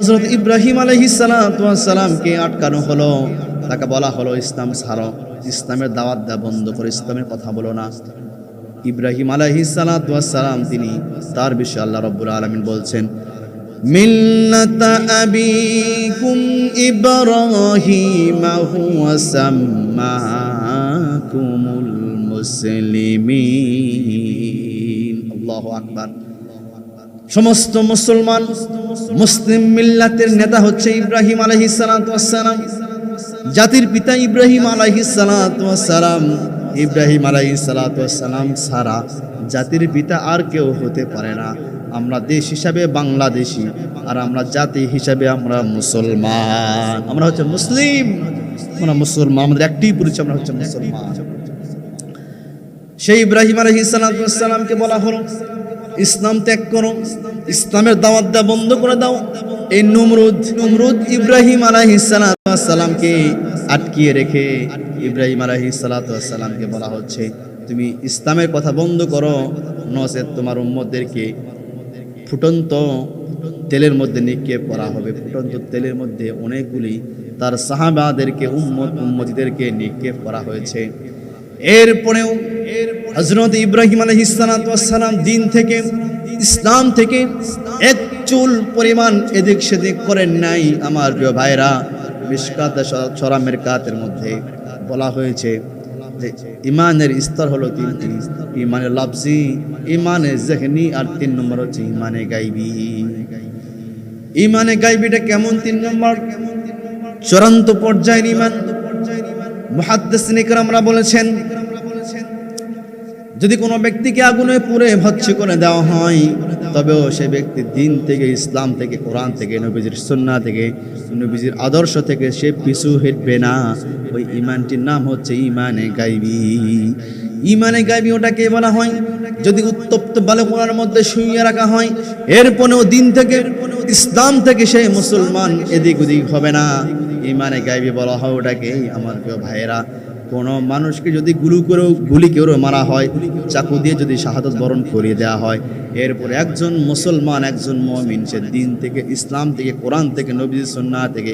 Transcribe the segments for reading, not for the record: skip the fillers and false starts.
হযরত ইব্রাহিম আলাইহিস সালাতু ওয়াস সালামকে আটকানো হলো, তাকে বলা হলো ইসলাম ছাড়ো, ইসলামের দাওয়াত দেওয়া বন্ধ করে, ইসলামের কথা বলো না। ইব্রাহিম আলাইহিস সালাতু ওয়াস সালাম তিনি তার বিষয়ে আল্লাহ রাব্বুল আলামিন বলছেন, মিল্লাতা আবিকুম ইব্রাহিম হুয়া সাম্মাকুমুল মুসলিমিন। আল্লাহু আকবার। সমস্ত মুসলমান মুসলিম মিল্লাতের নেতা হচ্ছে ইব্রাহিম আলাইহিস সালাতু ওয়াস সালাম, জাতির পিতা ইব্রাহিম আলাইহিস সালাতু ওয়াস সালাম। ইব্রাহিম আলাইহিস সালাতু ওয়াস সালাম ছাড়া জাতির পিতা আর কেউ হতে পারে না। আমরা দেশ হিসাবে বাংলাদেশি, আর আমরা জাতি হিসাবে আমরা মুসলমান। আমরা হচ্ছে মুসলিম, আমরা মুসলমান, আমাদের একটি পরিচয়, আমরা হচ্ছে মুসলমান। সেই ইব্রাহিম আলাইহিস সালাতু ওয়াস সালামকে বলা হলো ইসলাম ত্যাগ করো, ইসলামের দাওয়াত দেওয়া বন্ধ করে দাও। এই নমরুদ ইব্রাহিম আলাইহিস সালাতু ওয়াস সালামকে আটকিয়ে রেখে ইব্রাহিম আলাইহিস সালাতু ওয়াস সালামকে বলা হচ্ছে তুমি ইসলামের কথা বন্ধ করো, নচেত তোমার উম্মতদেরকে ফুটন্ত তেলের মধ্যে নিক্ষেপ করা হবে। ফুটন্ত তেলের মধ্যে অনেকগুলি তার সাহাবাদেরকে উম্মতিদেরকে নিক্ষেপ করা হয়েছে। এরপরেও হযরত ইব্রাহিম আলাইহিস সালাতু ওয়াস সালাম দিন থেকে, ইসলাম থেকে এক চুল পরিমাণ এদিক সেদিক করেন নাই। আমার প্রিয় ভাইরা, মিশকাত সূরা মিরকাতের মধ্যে বলা হয়েছে যে ইমানের স্তর হলো তিনটি, ইমানে লফজি, ইমানে যেহনি, আর 3 নম্বর হচ্ছে ইমানে গায়বী। ইমানে গায়বীটা কেমন? 3 নম্বর চূড়ান্ত পর্যায়ের ইমান। মুহাদ্দিসিন ইকরামরা বলেছেন যদি কোনো ব্যক্তিকে আগুনে পুড়ে ভস্ম করে দেওয়া হয়, তবেও সে ব্যক্তি দিন থেকে, ইসলাম থেকে, কোরআন থেকে, নবীজির সুন্নাহ থেকে, নবীজির আদর্শ থেকে সে পিছু হটবে না। ওই ইমানটির নাম হচ্ছে ইমানে গায়বী। ইমানে গায়বী ওটাকে বলা হয় যদি উত্তপ্ত বালুকণার মধ্যে শুইয়ে রাখা হয়, এরপরেও দিন থেকে, ইসলাম থেকে সে মুসলমান এদিক ওদিক হবে না। ইমানে গায়বী বলা হয় ওটাকে। আমার প্রিয় ভাইয়েরা, কোনো মানুষকে যদি গুলি করে মারা হয়, চাকু দিয়ে যদি শাহাদাত বরণ করিয়ে দেওয়া হয়, এরপরে একজন মুসলমান, একজন মুমিন সে দিন থেকে, ইসলাম থেকে, কোরআন থেকে, নবীর সুন্নাহ থেকে,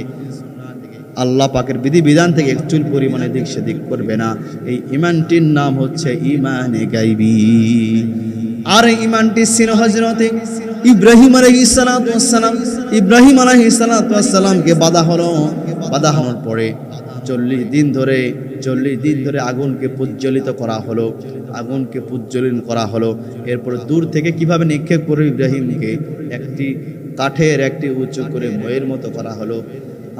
আল্লাহ পাকের বিধিবিধান থেকে একচুল পরিমাণে দিক সেদিক করবে না। এই ইমানটির নাম হচ্ছে ইমানে গায়বী। আর এই ইমানটি ছিল হযরতে ইব্রাহিম আলাইহিস সালাতু ওয়াস সালাম। ইব্রাহিম আলাইহিস সালাতু ওয়াস সালামকে বাধা হওয়ার পরে 40 দিন ধরে আগুনকে প্রজ্বলিত করা হলো। এরপরে দূর থেকে কিভাবে নিক্ষেপ করে ইব্রাহিমকে একটি কাঠের একটি উঁচু করে ময়ের মতো করা হলো,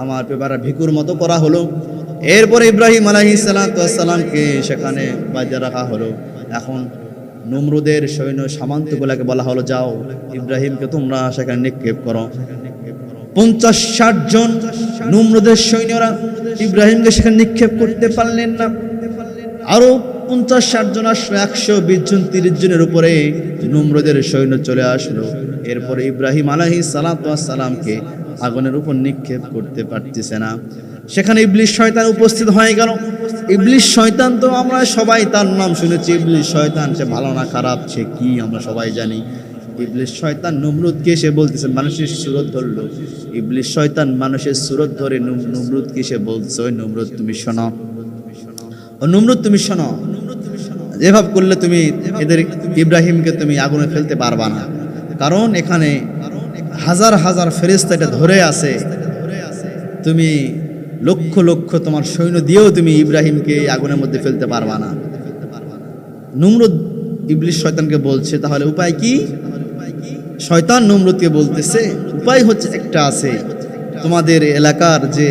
আমার পেপারা ভিকুর মতো করা হলো। এরপরে ইব্রাহিম আলাইহিস সালাতু ওয়াস সালামকে সেখানে বাঁধা রাখা হলো। এখন নমরুদের সৈন্য সামন্তগুলোকে বলা হলো যাও, ইব্রাহিমকে তোমরা সেখানে নিক্ষেপ করো। 50-60 জন নমরুদের সৈন্যরা ইব্রাহিমকে সেখানে নিক্ষেপ করতে পারলেন না। আরো 50-60 জন আসলো, 120 জন, 30 জনের উপরে নমরুদের সৈন্য চলে আসলো। এরপরে ইব্রাহিম আলাইহিস সালাতু ওয়াস সালামকে আগুনের উপর নিক্ষেপ করতে পারতেছে না। সেখানে ইবলিস শয়তান উপস্থিত হয়ে গেল। ইবলিস শয়তান তো আমরা সবাই তার নাম শুনেছি। ইবলিস শয়তান, সে ভালো না খারাপ সে কি আমরা সবাই জানি। ইবলিস শয়তান নমরুদকে এসে বলতেছে, মানুষের সুরত ধরলো। ইবলিস শয়তান মানুষের সুরত ধরে নমরুদকে এসে বলছে, ওই নমরুদ তুমি শোনো, ও নমরুদ তুমি শোনো, এভাবে করলে তুমি এদের ইব্রাহিমকে তুমি আগুনে ফেলতে পারবা না। কারণ এখানে হাজার হাজার ফেরেশতা এটা ধরে আছে, তুমি লক্ষ লক্ষ তোমার সৈন্য দিয়েও তুমি ইব্রাহিমকে আগুনের মধ্যে ফেলতে পারবা না। নমরুদ ইবলিস শয়তানকে বলছে তাহলে উপায় কি? শয়তান নমরুদকে বলতেছে উপায় হচ্ছে একটা আছে, তোমাদের এলাকার যে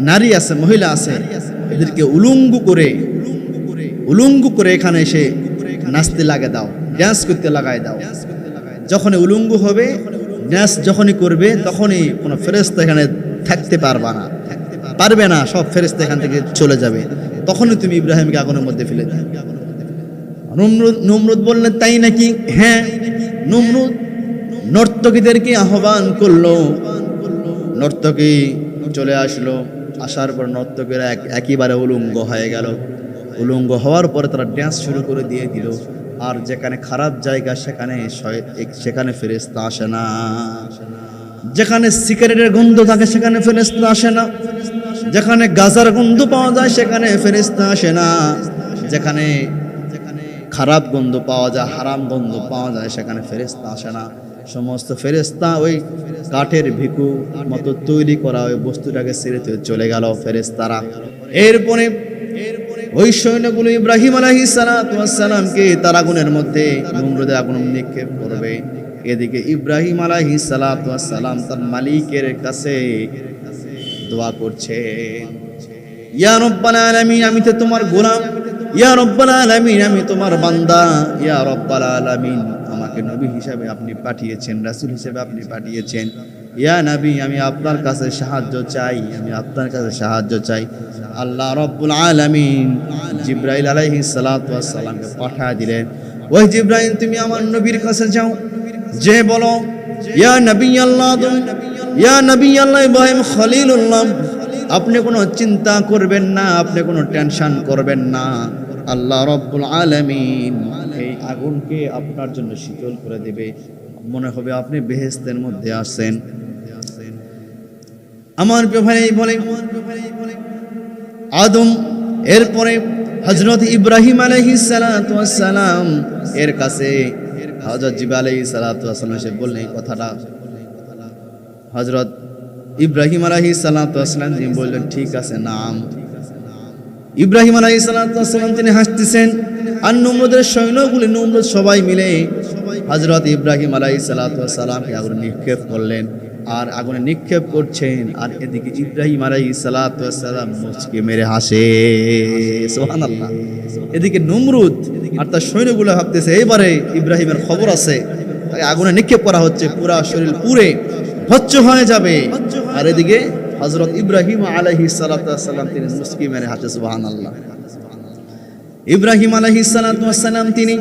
নারী আছে, মহিলা আছে, এদেরকে উলঙ্গ করে এখানে এসে নাচতে লাগে দাও, ড্যান্স করতে লাগায় দাও। যখন উলঙ্গ হবে, ড্যান্স যখনই করবে, তখনই কোনো ফেরেশতা এখানে থাকতে পারবে না, সব ফেরেশতা এখান থেকে চলে যাবে। তখনই তুমি ইব্রাহিমকে আগুনের মধ্যে ফেলে দাও। নমরুদ বললেন তাই নাকি? হ্যাঁ। নমরুদ নর্তকীদেরকে আহ্বান করলো, নর্তকী চলে আসলো। আসার পর নর্তকীরা একেবারে উলঙ্গ হয়ে গেল। উলঙ্গ হওয়ার পরে তারা ড্যান্স শুরু করে দিয়ে দিল। আর যেখানে খারাপ জায়গা সেখানে ফেরেশতা আসে না। যেখানে সিগারেটের গন্ধ থাকে সেখানে ফেরেশতা আসে না, যেখানে গাজার গন্ধ পাওয়া যায় সেখানে ফেরেশতা আসে না, যেখানে খারাপ গন্ধ পাওয়া যায়, হারাম গন্ধ পাওয়া যায় সেখানে ফেরেশতা আসে না। সমস্ত ফেরেশতা ওই কাঠের ভিকু মতো তৈরি করা ওই বস্তুটাকে ছেড়ে চলে গেল ফেরেশতারা। এরপরে ওই সৈন্যগুলো ইব্রাহিম আলাইহিস সালামকে তার আগুনের মধ্যে নমরুদের আগুন নিক্ষেপ করবে। এদিকে ইব্রাহিম আলাইহিস সালাম তার মালিকের কাছে দোয়া করছেন, ইয়া রব্বাল আলামিন, আমি তো তোমার গোলাম, ইয়া রব্বাল আলামিন, আমি তোমার বান্দা, ইয়া রব্বাল আলামিন, আমাকে নবী হিসাবে আপনি পাঠিয়েছেন, রাসূল হিসাবে আপনি পাঠিয়েছেন, ইয়া নবী, আমি আপনার কাছে সাহায্য চাই, আমি আপনার কাছে সাহায্য চাই। আল্লাহ রব্বুল আলামিন জিবরাইল আলাইহিস সালামকে পাঠিয়ে দিলেন, ওই জিবরাইল তুমি আমার নবীর কাছে যাও, যে বলো, ইয়া নবী আল্লাহ, ইয়া নবী আল্লাহ ইব্রাহিম খলিলুল্লাহ, আপনি কোনো চিন্তা করবেন না, আপনি কোনো টেনশন করবেন না, আল্লাহ রব্বুল আলামিন এই আগুনকে আপনার জন্য শীতল করে দেবে, মনে হবে আপনি বেহেশতের মধ্যে আছেন। আমার ভাই বলে আদম, এরপরে হযরত ইব্রাহিম আলাইহিস সালাম এর কাছে হযরত জিবরাইল আলাইহিস সালাম এসে বললেন এই কথাটা। হযরত ইব্রাহিম আলাইহিস সালাম তিনি বললেন ঠিক আছে, নাম। ইব্রাহিম আলাইহিস সালাম তিনি হাসতেছেন, আর নমরুদের সৈন্যগুলি, নমরুদ সবাই মিলে হযরত ইব্রাহিম আলাইহিস সালামকে আগুনে নিক্ষেপ করলেন, আর আগুনে নিক্ষেপ করছেন, আর এদিকে ইব্রাহিম আলাইহিস সালাম মুচকি মেরে হাসে, সুবহানাল্লাহ। এদিকে নমরুদ আর তার সৈন্যগুলো ভাবতেছে এবারে ইব্রাহিমের খবর আছে, তাকে আগুনে নিক্ষেপ করা হচ্ছে, পুরা শরীর পুড়ে ভস্ম হয়ে যাবে, আর এদিকে হযরত ইব্রাহিম আলাইহিস সালাম তিনি মুচকি মেরে হাসে, সুবহানাল্লাহ। ইব্রাহিম আলাইহিস সালাম তিনি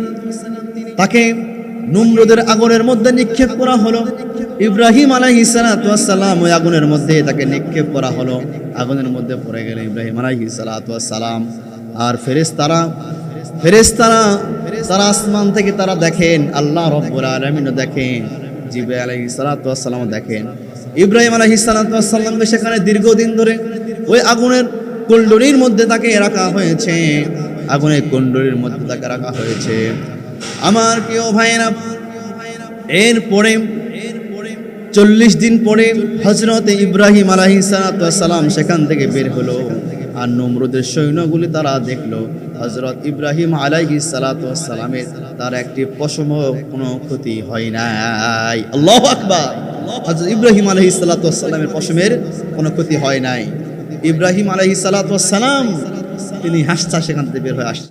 তাকে নমরুদের আগুনের মধ্যে নিক্ষেপ করা হলো। ইব্রাহিম আলাইহিস সালাম ওই আগুনের মধ্যে তাকে নিক্ষেপ করা হলো, আগুনের মধ্যে পড়ে গেল ইব্রাহিম আলাইহিস সালাম। আর ফেরেশতারা তারা আসমান থেকে তারা দেখেন, আল্লাহ রাব্বুল আলামিন দেখেন, জিবরাইল আলাইহিস সালাম দেখেন। ইব্রাহিম আলাইহিস সালামকে সেখানে দীর্ঘদিন ধরে ওই আগুনের কুণ্ডলীর মধ্যে তাকে রাখা হয়েছে, আগুনের কুণ্ডলীর মধ্যে তাকে রাখা হয়েছে। আমার প্রিয় ভাইরা, এরপরে 40 দিন পরে হযরত ইব্রাহিম আলাইহিস সালাম সেখান থেকে বের হলো, আর নমরুদের সৈন্যগুলি তারা দেখলো হযরত ইব্রাহিম আলাইহিস সালামের তার একটি পশমও কোনো ক্ষতি হয় নাই। আল্লাহু আকবার। হযরত ইব্রাহিম আলাইহিস সালামের পশমের কোনো ক্ষতি হয় নাই। ইব্রাহিম আলাইহিস সালাম তিনি হাসতা সেখান থেকে বের হয়ে আসছে।